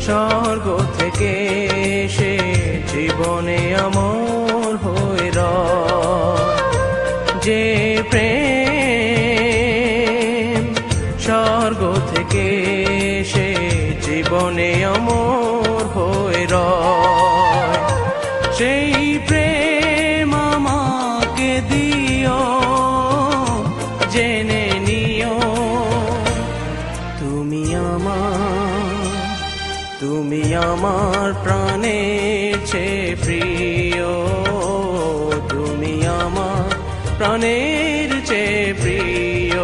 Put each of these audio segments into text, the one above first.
স্বর্গ থেকে সে জীবনে আমর হয়ে রয়। যে প্রেম স্বর্গ থেকে সে জীবনে আমর হয়ে রয়, সেই প্রেম আমাকে দিও, জেনে নিও তুমি আমার প্রাণের চেয়ে প্রিয়, তুমি আমার প্রাণের চেয়ে প্রিয়।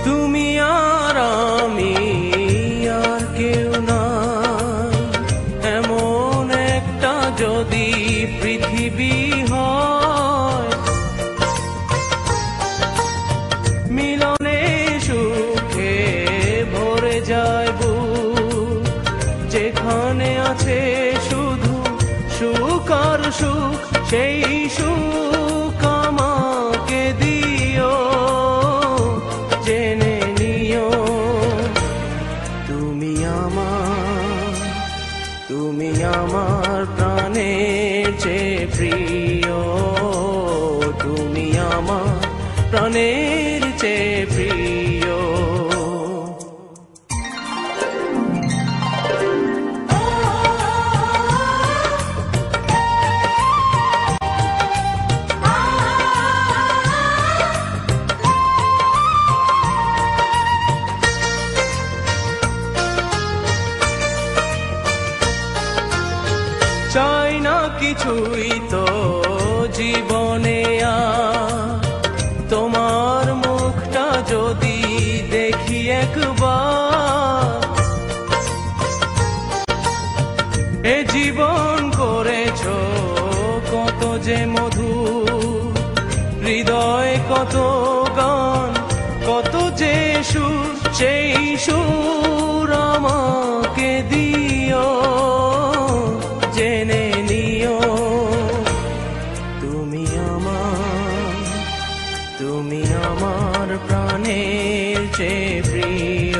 তুমি আর আমি আর কেউ নাই, এমন একটা যদি পৃথিবী হয়, মিলনে সুখে ভরে যায় বুক, যেখানে আছে শুধু সুখ আর সুখ, সেই সুখ আমাকে দিও, জেনে নিও তুমি আমার প্রাণের চেয়ে প্রিয়, তুমি আমার প্রাণের চেয়ে প্রিয়। চাই না কিছুই তো জীবনে আর, তোমার মুখটা যদি দেখি একবার, এ জীবন করেছো কত যে মধু, হৃদয় কত গান কত যে সুর, সেই সুর আমাকে দিও, জেনে নিও তুমি আমার প্রাণের চেয়ে প্রিয়,